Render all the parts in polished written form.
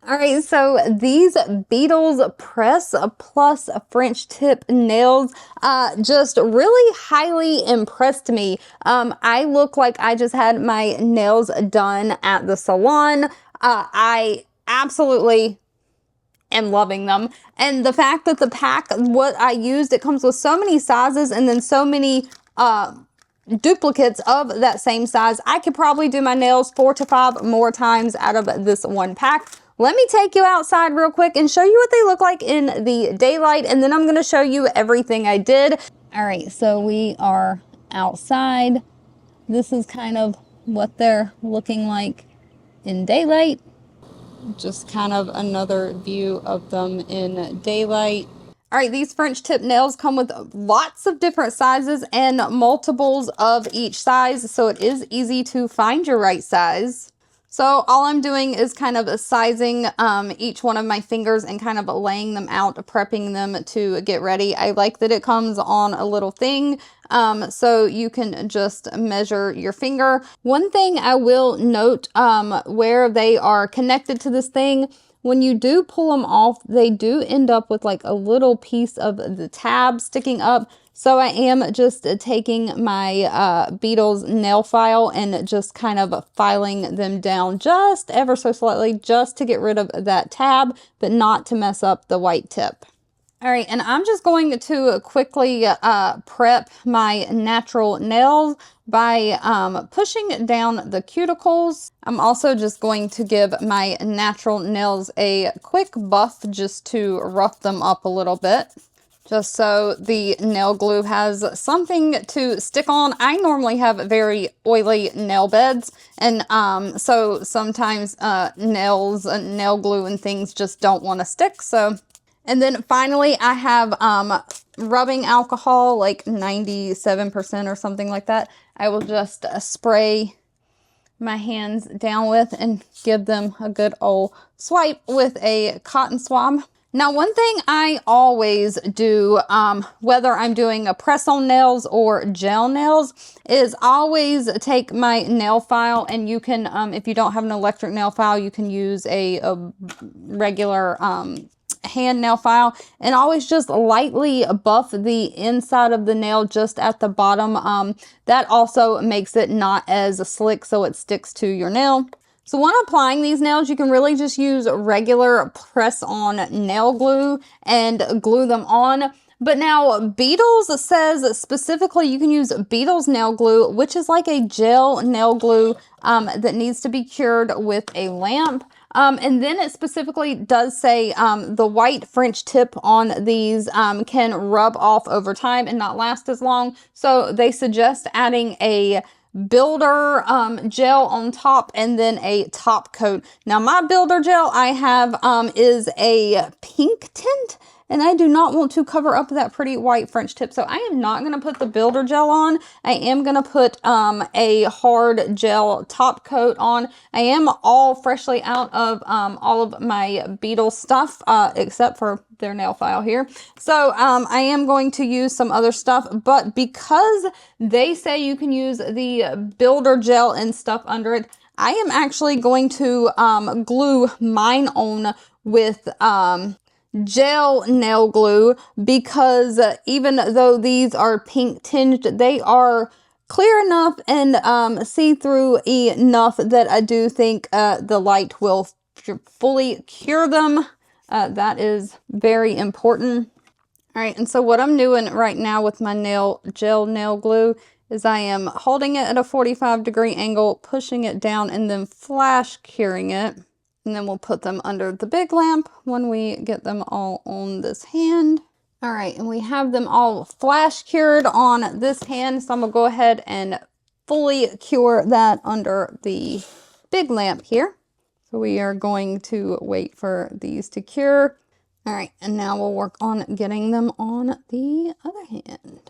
All right, so these Beetles Press Plus French tip nails just really highly impressed me. I look like I just had my nails done at the salon. I absolutely am loving them. And the fact that the pack, what I used, it comes with so many sizes and then so many duplicates of that same size. I could probably do my nails 4 to 5 more times out of this one pack. Let me take you outside real quick and show you what they look like in the daylight, and then I'm going to show you everything I did. All right, so we are outside. This is kind of what they're looking like in daylight. Just kind of another view of them in daylight. All right, these French tip nails come with lots of different sizes and multiples of each size, so it is easy to find your right size. So all I'm doing is kind of sizing each one of my fingers and kind of laying them out, prepping them to get ready. I like that it comes on a little thing, so you can just measure your finger. One thing I will note where they are connected to this thing, when you do pull them off, they do end up with like a little piece of the tab sticking up. So I am just taking my Beetles nail file and just kind of filing them down just ever so slightly, just to get rid of that tab, but not to mess up the white tip. All right, and I'm just going to quickly prep my natural nails by pushing down the cuticles. I'm also just going to give my natural nails a quick buff just to rough them up a little bit, just so the nail glue has something to stick on. I normally have very oily nail beds, and so sometimes nails and nail glue and things just don't want to stick. And then finally, I have rubbing alcohol, like 97% or something like that. I will just spray my hands down with and give them a good old swipe with a cotton swab. Now, one thing I always do, whether I'm doing a press-on nails or gel nails, is always take my nail file, and you can, if you don't have an electric nail file, you can use a regular hand nail file, and always just lightly buff the inside of the nail just at the bottom. That also makes it not as slick, so it sticks to your nail. So when applying these nails, you can really just use regular press-on nail glue and glue them on. But now Beetles says specifically you can use Beetles nail glue, which is like a gel nail glue that needs to be cured with a lamp. And then it specifically does say the white French tip on these can rub off over time and not last as long. So they suggest adding a builder gel on top and then a top coat. Now my builder gel I have is a pink tint, and I do not want to cover up that pretty white French tip, so I am not going to put the builder gel on. I am going to put a hard gel top coat on. I am all freshly out of all of my Beetles stuff, except for their nail file here. So I am going to use some other stuff, but because they say you can use the builder gel and stuff under it, I am actually going to glue mine on with gel nail glue, because even though these are pink tinged, they are clear enough and see-through enough that I do think the light will fully cure them. That is very important. All right, and so what I'm doing right now with my gel nail glue is I am holding it at a 45-degree angle, pushing it down, and then flash curing it. And then we'll put them under the big lamp when we get them all on this hand. All right, and we have them all flash cured on this hand, so I'm gonna go ahead and fully cure that under the big lamp here. So we are going to wait for these to cure. All right, and now we'll work on getting them on the other hand.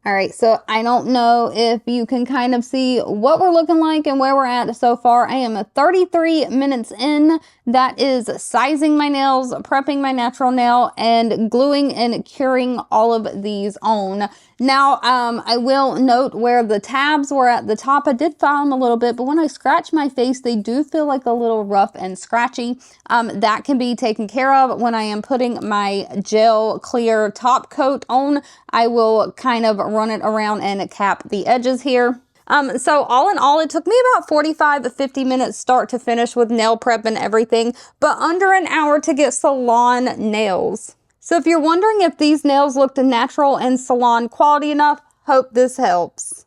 All right, so I don't know if you can kind of see what we're looking like and where we're at so far. I am 33 minutes in, That is sizing my nails, prepping my natural nail, and gluing and curing all of these on. Now, I will note where the tabs were at the top. I did file them a little bit, but when I scratch my face, they do feel like a little rough and scratchy. That can be taken care of when I am putting my gel clear top coat on. I will kind of run it around and cap the edges here. So all in all, it took me about 45 to 50 minutes start to finish with nail prep and everything, but under an hour to get salon nails. So if you're wondering if these nails looked natural and salon quality enough, hope this helps.